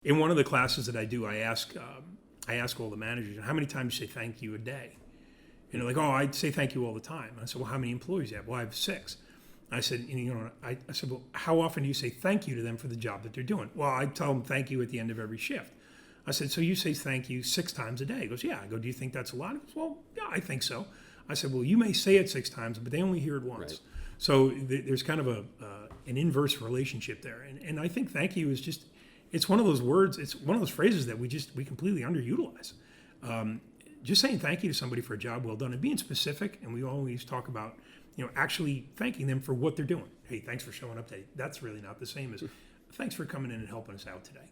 In one of the classes that I do, I ask all the managers, how many times you say thank you a day? And they're like, oh, I say thank you all the time. And I said, well, how many employees do you have? Well, I have 6. I said, I said, well, how often do you say thank you to them for the job that they're doing? Well, I tell them thank you at the end of every shift. I said, so you say thank you 6 times a day? He goes, yeah. I go, do you think that's a lot? He goes, well, yeah, I think so. I said, well, you may say it 6 times, but they only hear it once. Right. So there's kind of an inverse relationship there. And I think thank you is just, it's one of those words, it's one of those phrases that we completely underutilize. Just saying thank you to somebody for a job well done and being specific, and we always talk about, actually thanking them for what they're doing. Hey, thanks for showing up today. That's really not the same as thanks for coming in and helping us out today.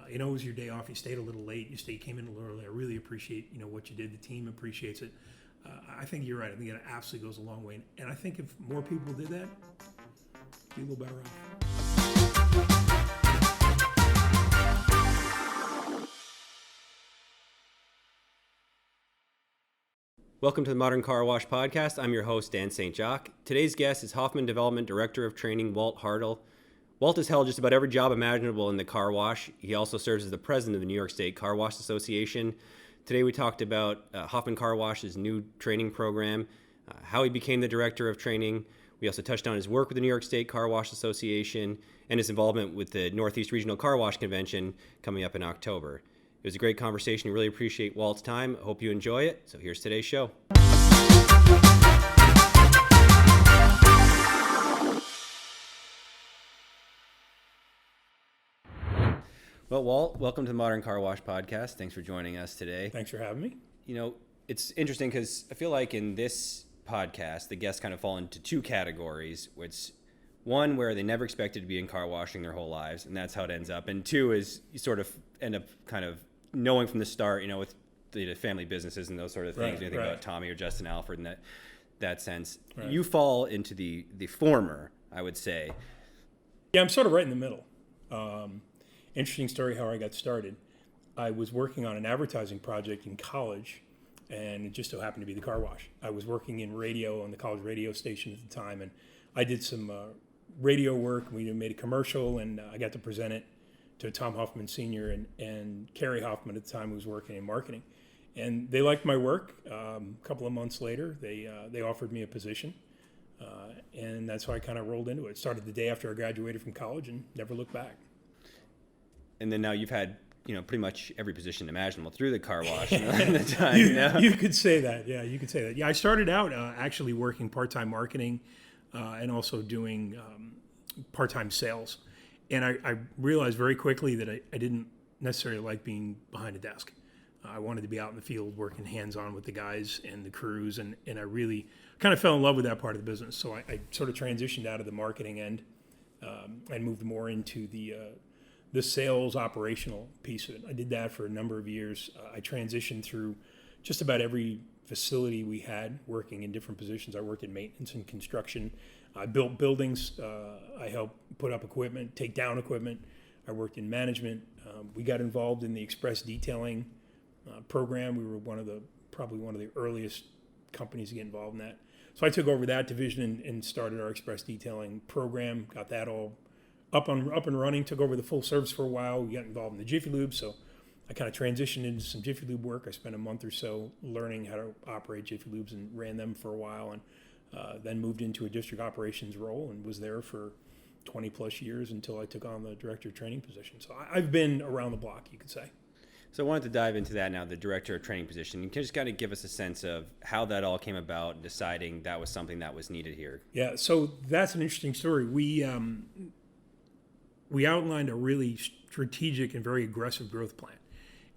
It was your day off. You stayed a little late. You came in a little early. I really appreciate what you did. The team appreciates it. I think you're right. I think it absolutely goes a long way. And I think if more people did that, it'd be a little better off. Welcome to the Modern Car Wash Podcast. I'm your host, Dan St. Jacques. Today's guest is Hoffman Development Director of Training, Walt Hartl. Walt has held just about every job imaginable in the car wash. He also serves as the president of the New York State Car Wash Association. Today we talked about Hoffman Car Wash's new training program, how he became the director of training. We also touched on his work with the New York State Car Wash Association and his involvement with the Northeast Regional Car Wash Convention coming up in October. It was a great conversation. We really appreciate Walt's time. I hope you enjoy it. So here's today's show. Well, Walt, welcome to the Modern Car Wash Podcast. Thanks for joining us today. Thanks for having me. It's interesting because I feel like in this podcast, the guests kind of fall into 2 categories. It's one where they never expected to be in car washing their whole lives, and that's how it ends up. And 2 is you sort of end up kind of knowing from the start, with the family businesses and those sort of things. Right, think about Tommy or Justin Alford in that sense. Right. You fall into the former, I would say. Yeah, I'm sort of right in the middle. Interesting story how I got started. I was working on an advertising project in college, and it just so happened to be the car wash. I was working in radio on the college radio station at the time, and I did some radio work. We made a commercial, and I got to present it to Tom Hoffman Sr. and Carrie Hoffman at the time, who was working in marketing. And they liked my work. A couple of months later, they offered me a position, and that's how I kind of rolled into it. Started the day after I graduated from college and never looked back. And then now you've had, pretty much every position imaginable through the car wash in the time. You could say that. Yeah, you could say that. Yeah, I started out actually working part-time marketing and also doing part-time sales. And I realized very quickly that I didn't necessarily like being behind a desk. I wanted to be out in the field working hands-on with the guys and the crews, and I really kind of fell in love with that part of the business. So I sort of transitioned out of the marketing end and moved more into the sales operational piece of it. I did that for a number of years. I transitioned through just about every facility we had, working in different positions. I worked in maintenance and construction. I built buildings. I helped put up equipment, take down equipment. I worked in management. We got involved in the express detailing program. We were probably one of the earliest companies to get involved in that. So I took over that division and started our express detailing program. Got that all up and running. Took over the full service for a while. We got involved in the Jiffy Lube, so I kind of transitioned into some Jiffy Lube work. I spent a month or so learning how to operate Jiffy Lubes and ran them for a while, and then moved into a district operations role and was there for 20 plus years until I took on the director of training position. So I've been around the block, you could say. So I wanted to dive into that now, the director of training position. You can just kind of give us a sense of how that all came about, deciding that was something that was needed here. Yeah, so that's an interesting story. We outlined a really strategic and very aggressive growth plan.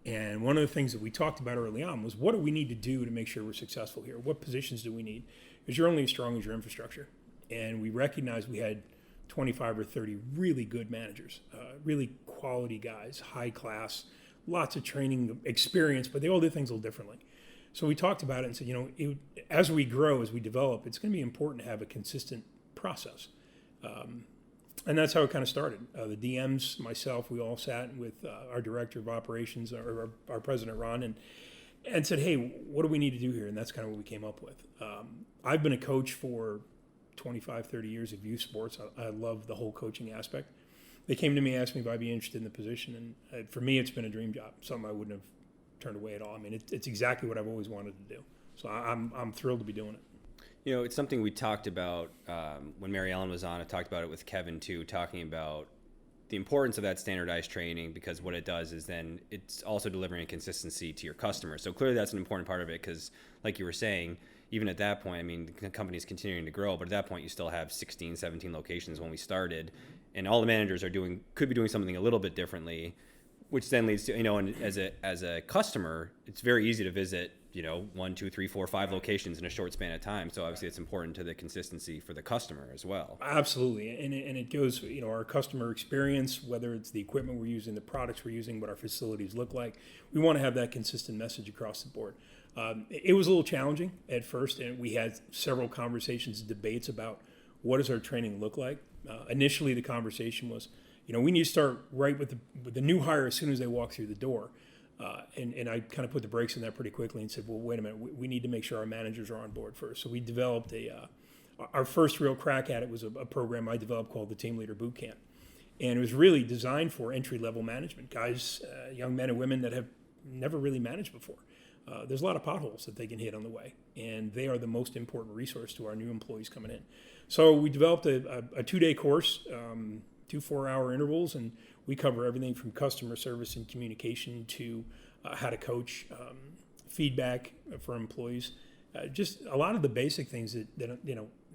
And one of the things that we talked about early on was, what do we need to do to make sure we're successful here? What positions do we need? Because you're only as strong as your infrastructure. And we recognized we had 25 or 30 really good managers, really quality guys, high class, lots of training experience, but they all did things a little differently. So we talked about it and said, as we grow, as we develop, it's going to be important to have a consistent process. And that's how it kind of started. The DMs, myself, we all sat with our director of operations, or our president, Ron, and said, hey, what do we need to do here? And that's kind of what we came up with. I've been a coach for 25, 30 years of youth sports. I love the whole coaching aspect. they came to me, asked me if I'd be interested in the position, and for me, it's been a dream job, something I wouldn't have turned away at all. I mean, it's exactly what I've always wanted to do. So I'm thrilled to be doing it. You know, it's something we talked about when Mary Ellen was on. I talked about it with Kevin too, talking about the importance of that standardized training, because what it does is then it's also delivering a consistency to your customers. So clearly that's an important part of it, because like you were saying, even at that point, I mean, the company's continuing to grow, but at that point you still have 16, 17 locations when we started, and all the managers could be doing something a little bit differently, which then leads to, and as a customer, it's very easy to visit, 1, 2, 3, 4, 5 locations in a short span of time. So obviously it's important to the consistency for the customer as well. Absolutely. And it goes, our customer experience, whether it's the equipment we're using, the products we're using, what our facilities look like, we want to have that consistent message across the board. It was a little challenging at first, and we had several conversations, debates about what does our training look like. Initially, the conversation was, we need to start right with the new hire as soon as they walk through the door. And I kind of put the brakes in that pretty quickly and said, well, wait a minute, we need to make sure our managers are on board first. So we developed our first real crack at it was a program I developed called the Team Leader Boot Camp. And it was really designed for entry-level management, guys, young men and women that have never really managed before. There's a lot of potholes that they can hit on the way, and they are the most important resource to our new employees coming in. So we developed a 2-day course, 2 4-hour intervals, and we cover everything from customer service and communication to how to coach, feedback for employees, just a lot of the basic things that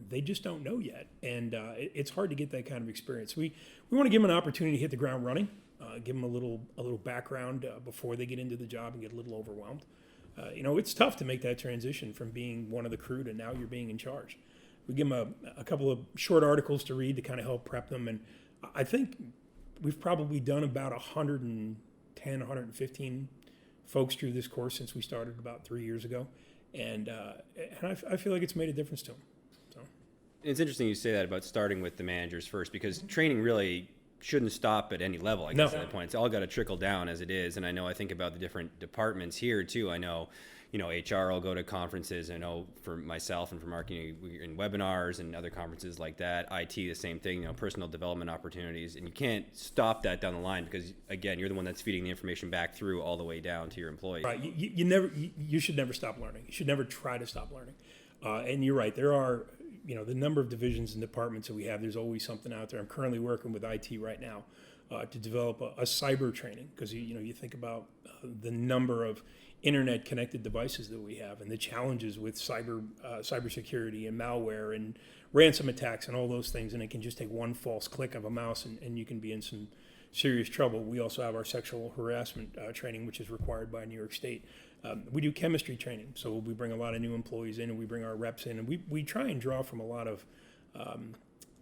they just don't know yet, and it's hard to get that kind of experience. We want to give them an opportunity to hit the ground running, give them a little background before they get into the job and get a little overwhelmed. It's tough to make that transition from being one of the crew to now you're being in charge. We give them a couple of short articles to read to kind of help prep them, and I think we've probably done about 110, 115 folks through this course since we started about 3 years ago, and I feel like it's made a difference to them. So it's interesting you say that about starting with the managers first, because training really shouldn't stop at any level, I guess, at that point. It's all got to trickle down as it is. And I think about the different departments here too. I know, HR will go to conferences. I know for myself and for marketing, we're in webinars and other conferences like that. IT, the same thing, personal development opportunities. And you can't stop that down the line, because again, you're the one that's feeding the information back through all the way down to your employees. Right. You should never stop learning. You should never try to stop learning. And you're right. There are, the number of divisions and departments that we have, there's always something out there. I'm currently working with IT right now to develop a cyber training, because you think about the number of internet connected devices that we have and the challenges with cybersecurity and malware and ransom attacks and all those things, and it can just take one false click of a mouse and you can be in some serious trouble. We also have our sexual harassment training, which is required by New York State. We do chemistry training, so we bring a lot of new employees in, and we bring our reps in, and we try and draw from a lot of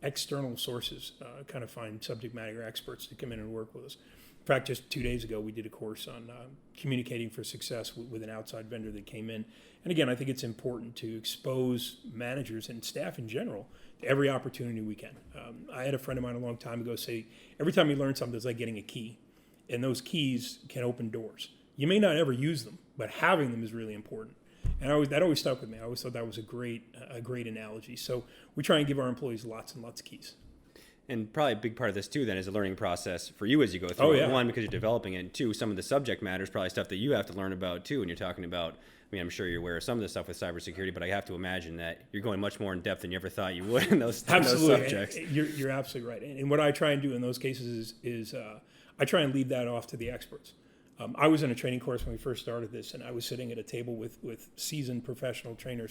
external sources, kind of find subject matter experts to come in and work with us. In fact, just 2 days ago, we did a course on communicating for success with an outside vendor that came in. And again, I think it's important to expose managers and staff in general to every opportunity we can. I had a friend of mine a long time ago say, every time you learn something, it's like getting a key. And those keys can open doors. You may not ever use them, but having them is really important. And that always stuck with me. I always thought that was a great analogy. So we try and give our employees lots and lots of keys. And probably a big part of this too then is a learning process for you as you go through it. One, because you're developing it, and two, some of the subject matter is probably stuff that you have to learn about too. And you're talking about, I'm sure you're aware of some of the stuff with cybersecurity, but I have to imagine that you're going much more in depth than you ever thought you would in those subjects. You're absolutely right. And what I try and do in those cases is I try and leave that off to the experts. I was in a training course when we first started this, and I was sitting at a table with seasoned professional trainers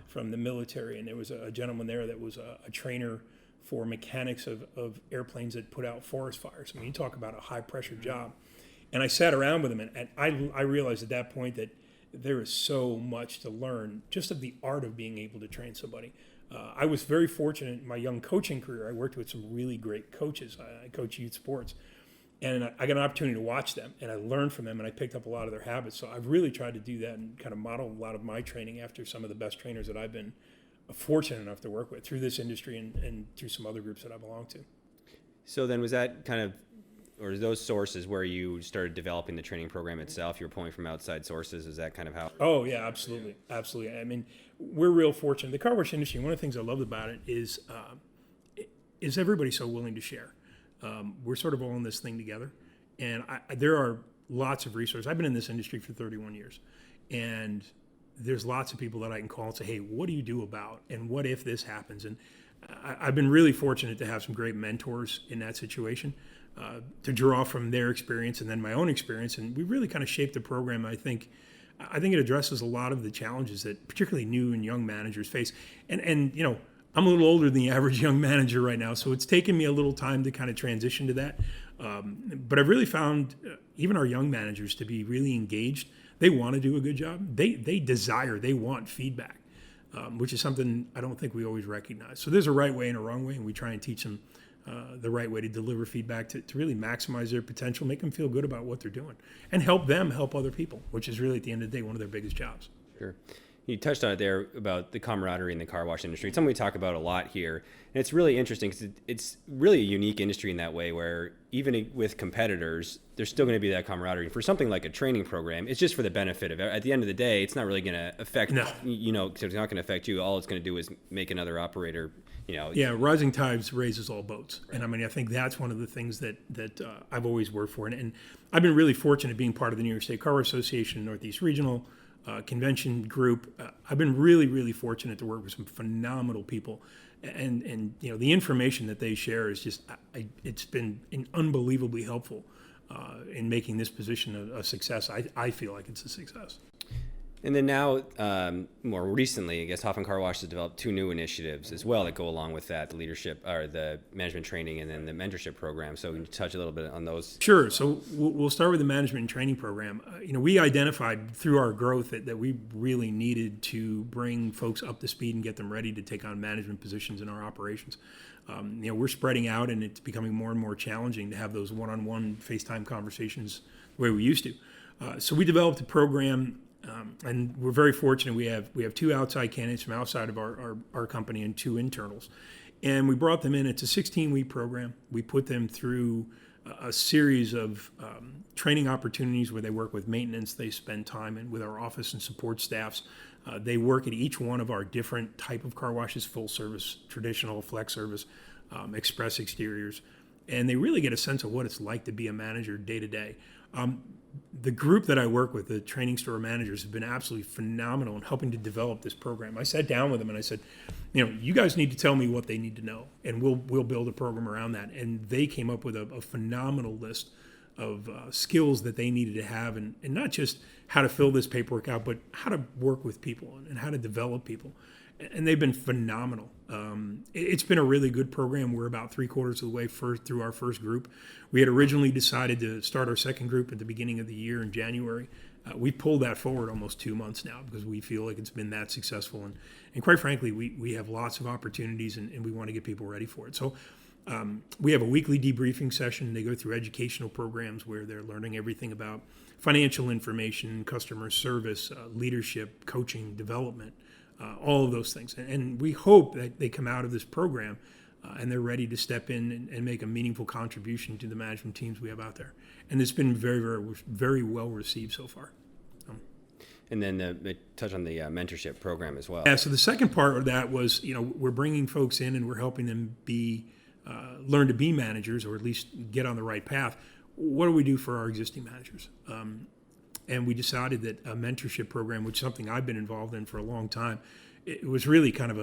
from the military, and there was a gentleman there that was a trainer for mechanics of airplanes that put out forest fires. I mean, you talk about a high-pressure job. And I sat around with him, and I realized at that point that there is so much to learn just of the art of being able to train somebody. I was very fortunate in my young coaching career. I worked with some really great coaches. I coach youth sports. And I got an opportunity to watch them, and I learned from them, and I picked up a lot of their habits. So I've really tried to do that and kind of model a lot of my training after some of the best trainers that I've been fortunate enough to work with through this industry and through some other groups that I belong to. So then was that kind of, or those sources where you started developing the training program itself? You were pulling from outside sources. Is that kind of how? Oh, yeah, absolutely. Absolutely. I mean, we're real fortunate. The car wash industry, one of the things I loved about it is everybody so willing to share. We're sort of all in this thing together. And there are lots of resources. I've been in this industry for 31 years. And there's lots of people that I can call and say, hey, what do you do about? And what if this happens? And I've been really fortunate to have some great mentors in that situation to draw from their experience and then my own experience. And we really kind of shaped the program. I think it addresses a lot of the challenges that particularly new and young managers face. And you know, I'm a little older than the average young manager right now, so it's taken me a little time to kind of transition to that. But I've really found even our young managers to be really engaged. They want to do a good job. They want feedback, which is something I don't think we always recognize. So there's a right way and a wrong way, and we try and teach them the right way to deliver feedback to really maximize their potential, make them feel good about what they're doing, and help them help other people, which is really at the end of the day one of their biggest jobs. Sure. You touched on it there about the camaraderie in the car wash industry. It's something we talk about a lot here. And it's really interesting because it's really a unique industry in that way where even with competitors, there's still going to be that camaraderie. For something like a training program, it's just for the benefit of it. At the end of the day, it's not really going to affect, you know, it's not going to affect you. All it's going to do is make another operator, you know. Yeah, rising tides raises all boats. Right. And I mean, I think that's one of the things that I've always worked for. And I've been really fortunate being part of the New York State Car Wash Association, Northeast Regional, convention group. I've been really, really fortunate to work with some phenomenal people, and you know, the information that they share is just it's been unbelievably helpful in making this position a success. I feel like it's a success. And then now, more recently, I guess Hoffman Car Wash has developed 2 new initiatives as well that go along with that: the leadership or the management training, and then the mentorship program. So we can touch a little bit on those. Sure. So we'll start with the management and training program. You know, we identified through our growth that we really needed to bring folks up to speed and get them ready to take on management positions in our operations. You know, we're spreading out, and it's becoming more and more challenging to have those one-on-one FaceTime conversations the way we used to. So we developed a program. And we're very fortunate. We have 2 outside candidates from outside of our company and 2 internals. And we brought them in. It's a 16-week program. We put them through a series of training opportunities where they work with maintenance. They spend time with our office and support staffs. They work at each one of our different type of car washes: full service, traditional, flex service, express exteriors. And they really get a sense of what it's like to be a manager day to day. The group that I work with, the training store managers, have been absolutely phenomenal in helping to develop this program. I sat down with them and I said, you know, you guys need to tell me what they need to know, and we'll build a program around that. And they came up with a phenomenal list of skills that they needed to have, and not just how to fill this paperwork out, but how to work with people and how to develop people. And they've been phenomenal. It's been a really good program. We're about 3/4 of the way through our first group. We had originally decided to start our second group at the beginning of the year in January. We pulled that forward almost 2 months now because we feel like it's been that successful. And quite frankly, we have lots of opportunities, and we want to get people ready for it. So we have a weekly debriefing session. They go through educational programs where they're learning everything about financial information, customer service, leadership, coaching, development, all of those things. And we hope that they come out of this program and they're ready to step in and make a meaningful contribution to the management teams we have out there. And it's been very, very, very well received so far. And then touch on the mentorship program as well. Yeah, so the second part of that was, you know, we're bringing folks in and we're helping them learn to be managers, or at least get on the right path. What do we do for our existing managers? And we decided that a mentorship program, which is something I've been involved in for a long time, it was really kind of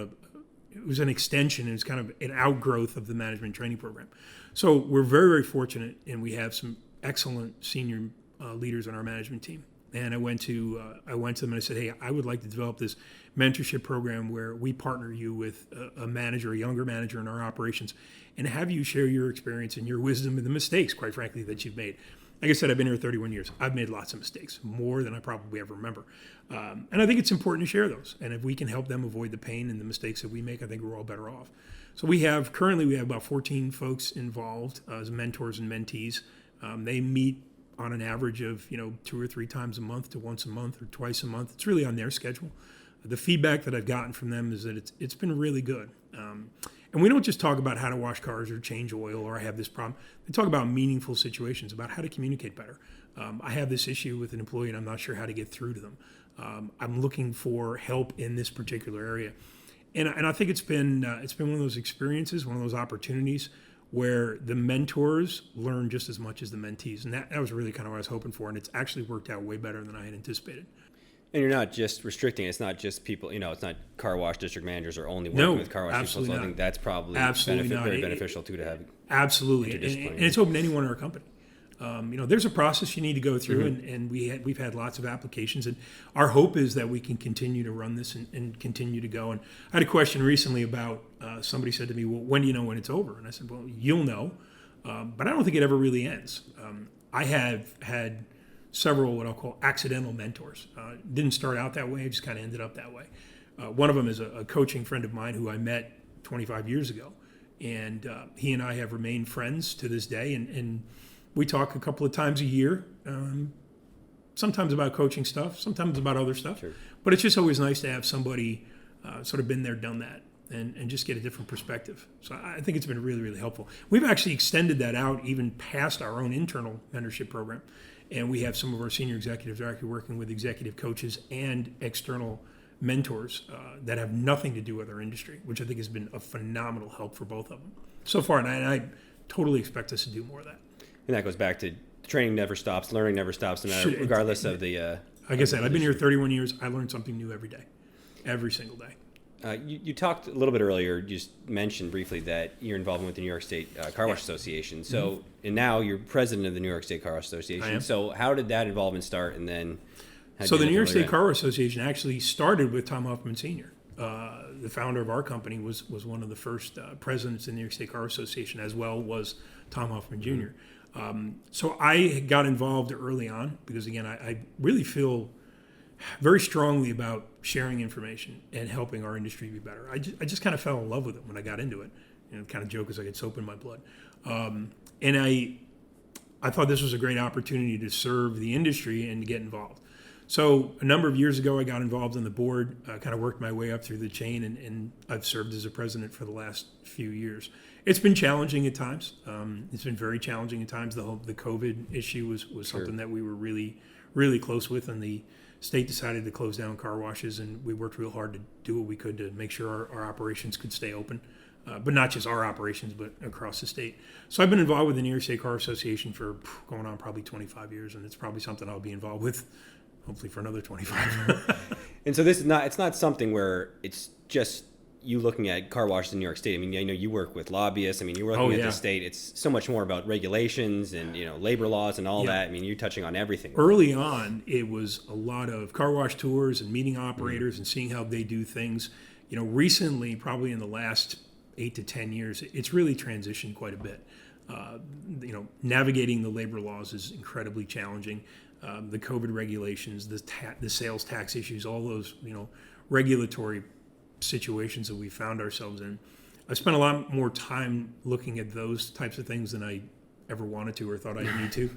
it was an extension. It was kind of an outgrowth of the management training program. So we're very, very fortunate, and we have some excellent senior leaders on our management team. And I went to them and I said, hey, I would like to develop this mentorship program where we partner you with a manager, a younger manager in our operations, and have you share your experience and your wisdom and the mistakes, quite frankly, that you've made. Like I said, I've been here 31 years. I've made lots of mistakes, more than I probably ever remember. And I think it's important to share those. And if we can help them avoid the pain and the mistakes that we make, I think we're all better off. So currently we have about 14 folks involved as mentors and mentees. They meet on an average of 2 or 3 times a month to once a month or twice a month. It's really on their schedule. The feedback that I've gotten from them is that it's been really good. And we don't just talk about how to wash cars or change oil or I have this problem. They talk about meaningful situations, about how to communicate better. I have this issue with an employee and I'm not sure how to get through to them. I'm looking for help in this particular area. And I think it's been one of those experiences, one of those opportunities where the mentors learn just as much as the mentees. And that was really kind of what I was hoping for. And it's actually worked out way better than I had anticipated. And you're not just restricting it. It's not just people, it's not car wash district managers are only working with car wash people. So I think that's probably very beneficial too to have. Absolutely. And it's open to anyone in our company. There's a process you need to go through, and we've had lots of applications, and our hope is that we can continue to run this and continue to go. And I had a question recently about somebody said to me, well, when do you know when it's over? And I said, well, you'll know, but I don't think it ever really ends. I have had several what I'll call accidental mentors. Didn't start out that way, just kind of ended up that way. One of them is a coaching friend of mine who I met 25 years ago, and he and I have remained friends to this day, and we talk a couple of times a year, sometimes about coaching stuff, sometimes about other stuff. Sure. But it's just always nice to have somebody sort of been there, done that, and just get a different perspective. So I think it's been really, really helpful. We've actually extended that out even past our own internal mentorship program. And we have some of our senior executives actually working with executive coaches and external mentors that have nothing to do with our industry, which I think has been a phenomenal help for both of them so far. And I totally expect us to do more of that. And that goes back to training never stops, learning never stops, no matter, regardless of the. Like I said, I've been here 31 years. I learn something new every day, every single day. You talked a little bit earlier, you just mentioned briefly that you're involved with the New York State Car Wash Association. So, and now you're president of the New York State Car Wash Association. I am. So how did that involvement start? And then, so the New York State Car Wash Association actually started with Tom Hoffman Sr. The founder of our company was one of the first presidents in the New York State Car Wash Association, as well was Tom Hoffman Jr. So I got involved early on because, again, I really feel very strongly about sharing information and helping our industry be better. I just kind of fell in love with it when I got into it. Kind of joke is I get soap in my blood. And I thought this was a great opportunity to serve the industry and to get involved. So a number of years ago, I got involved in the board, kind of worked my way up through the chain, and I've served as a president for the last few years. It's been challenging at times. It's been very challenging at times. The COVID issue was Sure. something that we were really, really close with, and the state decided to close down car washes, and we worked real hard to do what we could to make sure our operations could stay open. But not just our operations, but across the state. So I've been involved with the New York State Car Association for going on probably 25 years, and it's probably something I'll be involved with hopefully for another 25. And so it's not something where it's just you looking at car washes in New York State. I mean, I know you work with lobbyists. I mean, you're working at the state. It's so much more about regulations and, labor laws and all that. I mean, you're touching on everything. Early on, it was a lot of car wash tours and meeting operators and seeing how they do things. Recently, probably in the last 8 to 10 years, it's really transitioned quite a bit. Navigating the labor laws is incredibly challenging. The COVID regulations, the sales tax issues, all those, regulatory situations that we found ourselves in. I spent a lot more time looking at those types of things than I ever wanted to or thought I need to.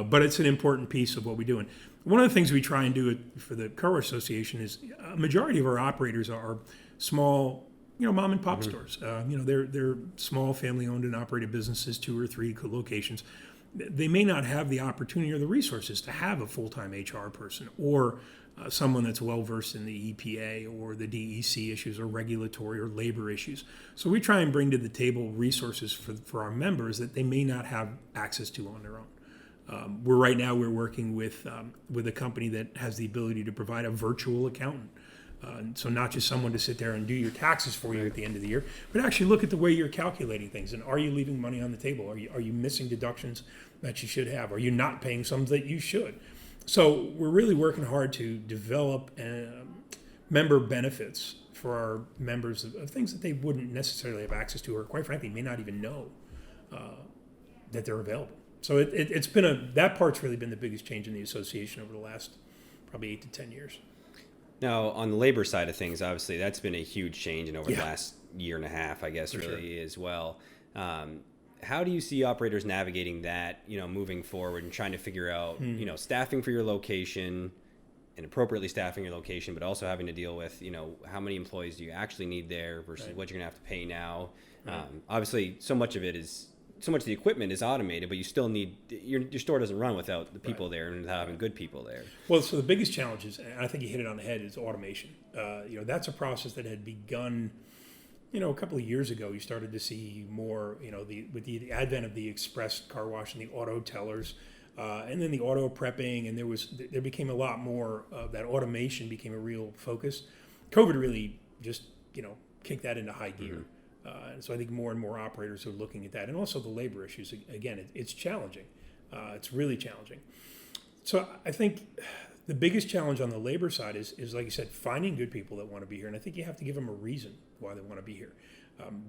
But it's an important piece of what we do. And one of the things we try and do for the Car Wash Association is a majority of our operators are small, mom and pop stores. They're small family-owned and operated businesses, 2 or 3 locations. They may not have the opportunity or the resources to have a full-time HR person or someone that's well-versed in the EPA or the DEC issues or regulatory or labor issues. So we try and bring to the table resources for our members that they may not have access to on their own. We're working with a company that has the ability to provide a virtual accountant. So not just someone to sit there and do your taxes for you at the end of the year, but actually look at the way you're calculating things. And are you leaving money on the table? Are you missing deductions that you should have? Are you not paying some that you should? So we're really working hard to develop member benefits for our members of things that they wouldn't necessarily have access to, or quite frankly, may not even know that they're available. So it's been that part's really been the biggest change in the association over the last probably 8 to 10 years. Now, on the labor side of things, obviously, that's been a huge change in over the last year and a half, I guess, as well. How do you see operators navigating that, moving forward and trying to figure out, staffing for your location and appropriately staffing your location, but also having to deal with, how many employees do you actually need there versus what you're going to have to pay now? Obviously, so much of the equipment is automated, but you still need your store doesn't run without the people there and without having good people there. Well, so the biggest challenge is, and I think you hit it on the head, is automation. That's a process that had begun a couple of years ago, you started to see more, with the advent of the express car wash and the auto tellers, and then the auto prepping, and there became a lot more of that automation became a real focus. COVID really just, kicked that into high gear. And so I think more and more operators are looking at that, and also the labor issues. Again, it's challenging. It's really challenging. So I think the biggest challenge on the labor side is, like you said, finding good people that want to be here. And I think you have to give them a reason why they want to be here.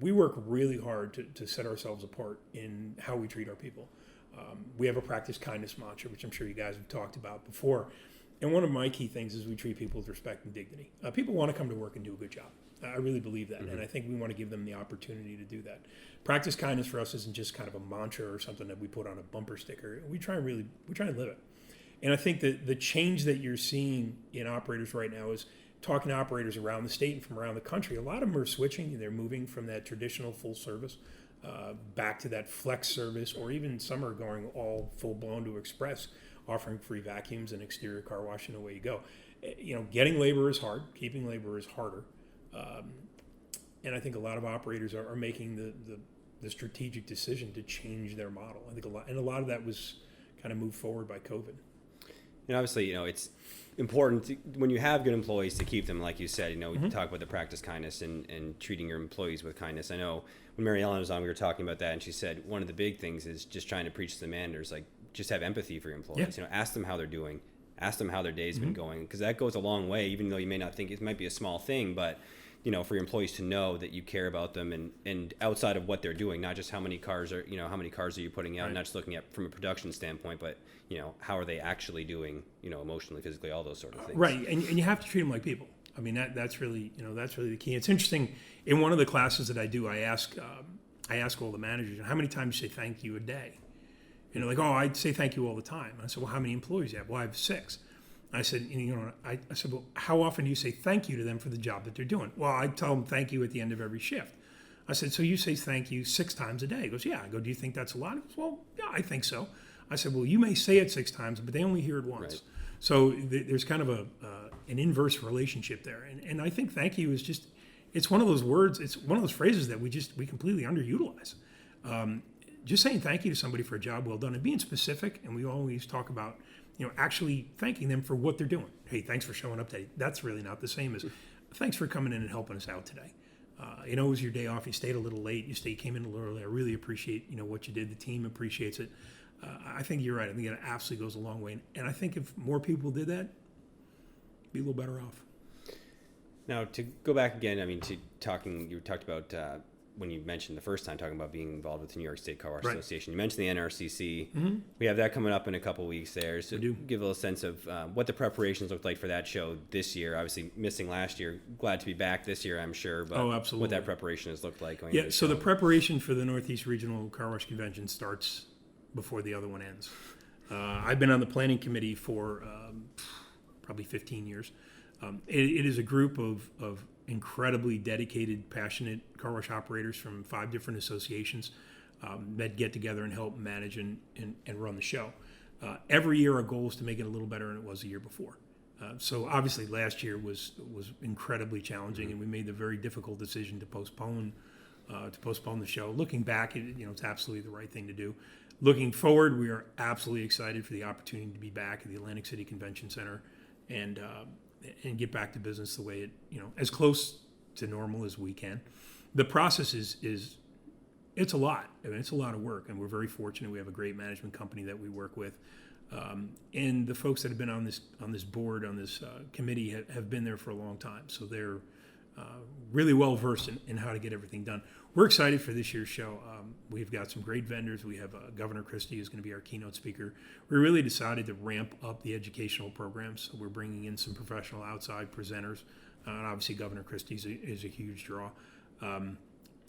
We work really hard to set ourselves apart in how we treat our people. We have a practice kindness mantra, which I'm sure you guys have talked about before. And one of my key things is we treat people with respect and dignity. People want to come to work and do a good job. I really believe that. And I think we want to give them the opportunity to do that. Practice kindness for us isn't just kind of a mantra or something that we put on a bumper sticker. We try and live it. And I think that the change that you're seeing in operators right now is talking to operators around the state and from around the country. A lot of them are switching, and they're moving from that traditional full service back to that flex service, or even some are going all full blown to express, offering free vacuums and exterior car wash, and away you go. Getting labor is hard. Keeping labor is harder. And I think a lot of operators are making the strategic decision to change their model. I think a lot of that was kind of moved forward by COVID. And obviously, it's important when you have good employees to keep them, like you said. We talk about the practice kindness and treating your employees with kindness. I know when Mary Ellen was on, we were talking about that, and she said one of the big things is just trying to preach to the managers, like, just have empathy for your employees. Yeah. Ask them how they're doing, ask them how their day's been going, because that goes a long way. Even though you may not think it might be a small thing, but for your employees to know that you care about them, and outside of what they're doing, not just how many cars are you putting out, right. Not just looking at from a production standpoint, but how are they actually doing, emotionally, physically, all those sort of things. Right, and you have to treat them like people. I mean, that's really the key. It's interesting. In one of the classes that I do, I ask all the managers, how many times you say thank you a day? Like, oh, I say thank you all the time. And I said, well, how many employees do you have? Well, I have 6. I said, I said, well, how often do you say thank you to them for the job that they're doing? Well, I tell them thank you at the end of every shift. I said, so you say thank you 6 times a day? He goes, yeah. I go, do you think that's a lot? He goes, well, yeah, I think so. I said, well, you may say it 6 times, but they only hear it once. Right. So there's kind of an inverse relationship there. And I think thank you is just, it's one of those words, it's one of those phrases that we completely underutilize. Just saying thank you to somebody for a job well done and being specific, and we always talk about, actually thanking them for what they're doing. Hey, thanks for showing up today. That's really not the same as thanks for coming in and helping us out today. It was your day off. You stayed a little late. You came in a little early. I really appreciate, what you did. The team appreciates it. I think you're right. I think it absolutely goes a long way. And I think if more people did that, be a little better off. Now, to go back again, you talked about when you mentioned the first time talking about being involved with the New York State Car Wash Association. You mentioned the NRCC. Mm-hmm. We have that coming up in a couple weeks there. So give a little sense of what the preparations looked like for that show this year. Obviously missing last year. Glad to be back this year, I'm sure. But absolutely. What that preparation has looked like. Yeah, so the preparation for the Northeast Regional Car Wash Convention starts before the other one ends. I've been on the planning committee for probably 15 years. It is a group of incredibly dedicated, passionate car wash operators from 5 different associations that get together and help manage and run the show. Every year our goal is to make it a little better than it was the year before. So obviously last year was incredibly challenging, and we made the very difficult decision to postpone the show. Looking back, it's absolutely the right thing to do. Looking forward, we are absolutely excited for the opportunity to be back at the Atlantic City Convention Center and get back to business the way it, as close to normal as we can. The process is it's a lot. It's a lot of work, and we're very fortunate. We have a great management company that we work with, and the folks that have been on this board, on this committee, have been there for a long time. So they're really well versed in how to get everything done. We're excited for this year's show. We've got some great vendors. We have Governor Christie, who's going to be our keynote speaker. We really decided to ramp up the educational programs. So we're bringing in some professional outside presenters. And obviously, Governor Christie is a huge draw.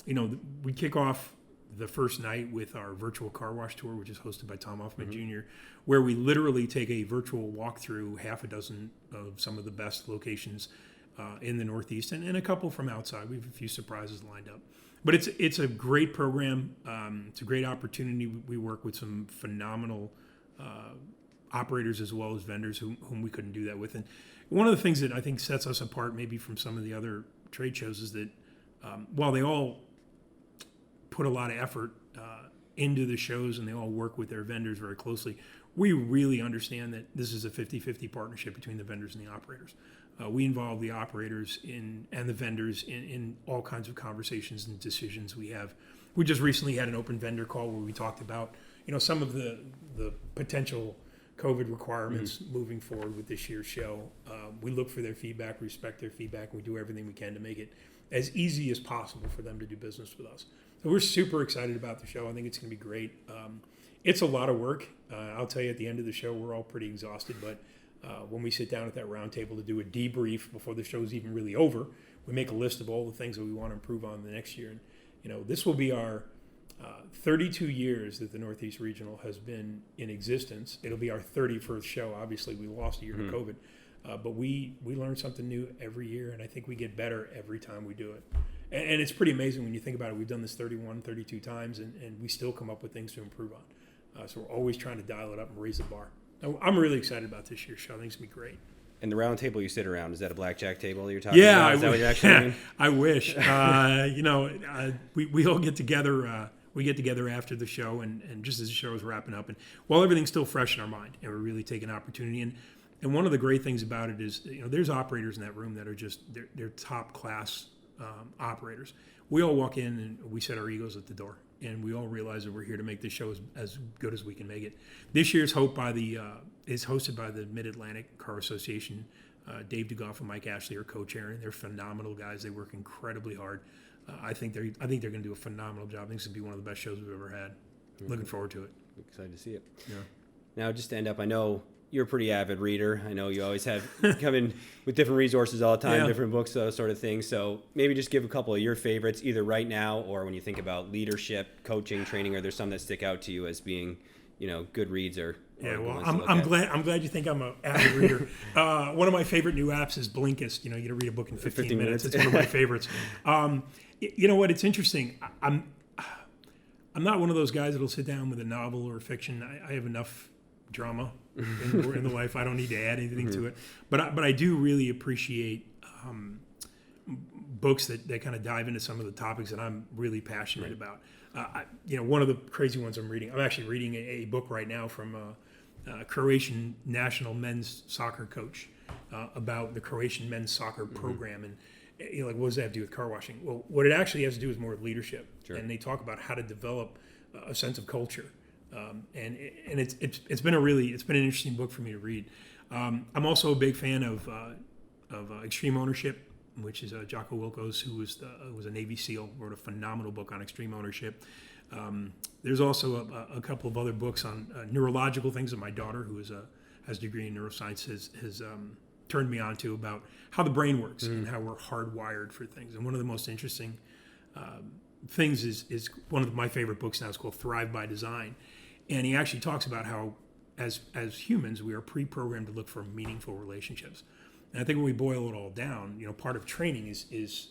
We kick off the first night with our virtual car wash tour, which is hosted by Tom Hoffman Jr., where we literally take a virtual walkthrough 6 of some of the best locations in the Northeast, and a couple from outside. We have a few surprises lined up. But it's a great program. It's a great opportunity. We work with some phenomenal operators as well as vendors whom we couldn't do that with. And one of the things that I think sets us apart maybe from some of the other trade shows is that while they all put a lot of effort into the shows and they all work with their vendors very closely, we really understand that this is a 50-50 partnership between the vendors and the operators. We involve the operators and the vendors in all kinds of conversations and decisions we have. We just recently had an open vendor call where we talked about, some of the potential COVID requirements moving forward with this year's show. We look for their feedback, respect their feedback, and we do everything we can to make it as easy as possible for them to do business with us. So we're super excited about the show. I think it's going to be great. It's a lot of work. I'll tell you, at the end of the show, we're all pretty exhausted, but when we sit down at that round table to do a debrief before the show's even really over, we make a list of all the things that we want to improve on the next year. And, this will be our 32 years that the Northeast Regional has been in existence. It'll be our 31st show. Obviously, we lost a year to COVID, but we learn something new every year, and I think we get better every time we do it. And it's pretty amazing when you think about it. We've done this 32 times, and we still come up with things to improve on. So we're always trying to dial it up and raise the bar. I'm really excited about this year's show. I think it's going to be great. And the round table you sit around, is that a blackjack table you're talking about? Is that what you actually mean? I wish. We all get together. We get together after the show, and just as the show is wrapping up, and while everything's still fresh in our mind, and we're really taking opportunity. And one of the great things about it is, there's operators in that room that are just they're top class operators. We all walk in and we set our egos at the door, and we all realize that we're here to make this show as good as we can make it. This year's is hosted by the Mid-Atlantic Car Association. Dave DeGoff and Mike Ashley are co-chairing. They're phenomenal guys. They work incredibly hard. I think they're going to do a phenomenal job. I think it's going to be one of the best shows we've ever had. Looking forward to it. Excited to see it. Yeah. Now, just to end up, I know you're a pretty avid reader. I know you always have come in with different resources all the time, different books, those sort of things. So maybe just give a couple of your favorites, either right now or when you think about leadership, coaching, training. Are there some that stick out to you as being, good reads or yeah, well, I'm glad you think I'm an avid reader. One of my favorite new apps is Blinkist. You get to read a book in 15 minutes. It's one of my favorites. You know what? It's interesting. I'm not one of those guys that'll sit down with a novel or fiction. I have enough drama in the life. I don't need to add anything to it. But I do really appreciate books that kind of dive into some of the topics that I'm really passionate about. One of the crazy ones I'm actually reading a book right now from a Croatian national men's soccer coach about the Croatian men's soccer program. And what does that have to do with car washing? Well, what it actually has to do is more with leadership. Sure. And they talk about how to develop a sense of culture. And it's been an interesting book for me to read. I'm also a big fan of Extreme Ownership, which is Jocko Wilkos, who was a Navy SEAL, wrote a phenomenal book on extreme ownership. There's also a couple of other books on neurological things that my daughter, who has a degree in neuroscience, has turned me on to, about how the brain works and how we're hardwired for things. And one of the most interesting things is one of my favorite books now. It's called Thrive by Design. And he actually talks about how, as humans, we are pre-programmed to look for meaningful relationships. And I think when we boil it all down, part of training is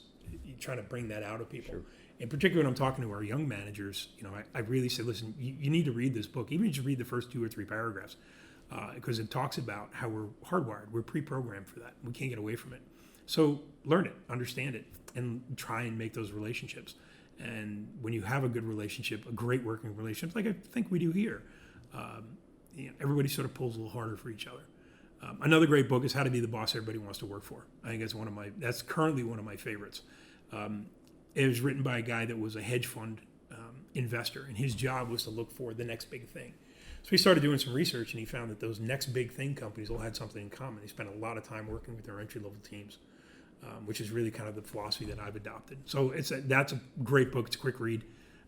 trying to bring that out of people. Sure. And particularly when I'm talking to our young managers, I really say, listen, you need to read this book, even if you just read the first 2 or 3 paragraphs, because it talks about how we're hardwired. We're pre-programmed for that. We can't get away from it. So learn it, understand it, and try and make those relationships. And when you have a good relationship, a great working relationship, like I think we do here, everybody sort of pulls a little harder for each other. Another great book is How to Be the Boss Everybody Wants to Work For. I think that's currently one of my favorites. It was written by a guy that was a hedge fund investor, and his job was to look for the next big thing. So he started doing some research, and he found that those next big thing companies all had something in common. He spent a lot of time working with their entry-level teams, which is really kind of the philosophy that I've adopted. So that's a great book. It's a quick read.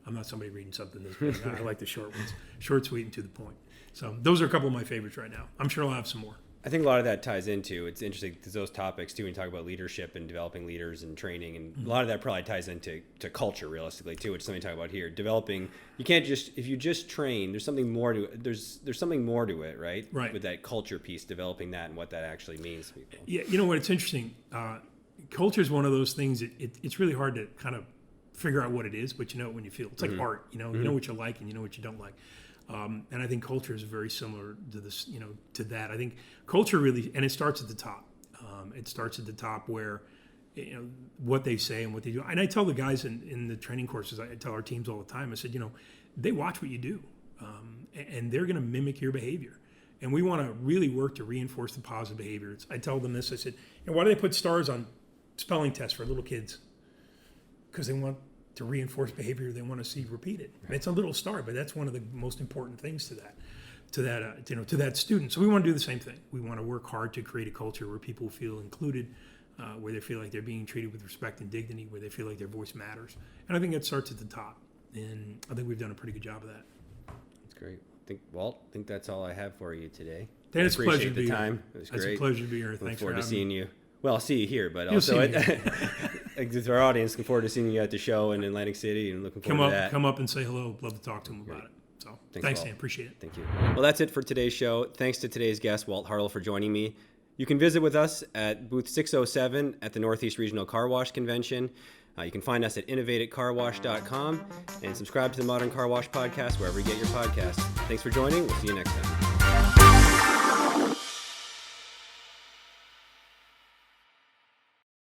I'm not somebody reading something this big. I like the short ones. Short, sweet, and to the point. So those are a couple of my favorites right now. I'm sure I'll have some more. I think a lot of that ties into, it's interesting because those topics too, when you talk about leadership and developing leaders and training, and a lot of that probably ties into culture realistically too, which is something we talk about here. Developing, you can't just, if you just train, there's something more to it. There's something more to it, right? Right. With that culture piece, developing that and what that actually means to people. Yeah, you know what, it's interesting. Culture is one of those things, it's really hard to kind of figure out what it is, but you know it when you feel it. It's like art, you know what you like and you know what you don't like. And I think culture is very similar to this, to that. I think culture really, and it starts at the top. It starts at the top where, what they say and what they do. And I tell the guys in the training courses, I tell our teams all the time, I said, they watch what you do, and they're going to mimic your behavior. And we want to really work to reinforce the positive behavior. I tell them this, I said, why do they put stars on spelling tests for little kids? Because they want to reinforce behavior they want to see repeated. Right. It's a little star, but that's one of the most important things to that student. So we want to do the same thing. We want to work hard to create a culture where people feel included, where they feel like they're being treated with respect and dignity, where they feel like their voice matters. And I think that starts at the top. And I think we've done a pretty good job of that. That's great. Walt, I think that's all I have for you today. Dan, it's a pleasure to be here. It was great. great. It's a pleasure to be here. Thanks for having me. Look forward to seeing you. Well, I'll see you here, but also to our audience, looking forward to seeing you at the show in Atlantic City, and looking forward to that. Come up and say hello. Love to talk to them about it. So thanks, Dan. Appreciate it. Thank you. Well, that's it for today's show. Thanks to today's guest, Walt Hartl, for joining me. You can visit with us at booth 607 at the Northeast Regional Car Wash Convention. You can find us at innovateatcarwash.com and subscribe to the Modern Car Wash Podcast wherever you get your podcasts. Thanks for joining. We'll see you next time.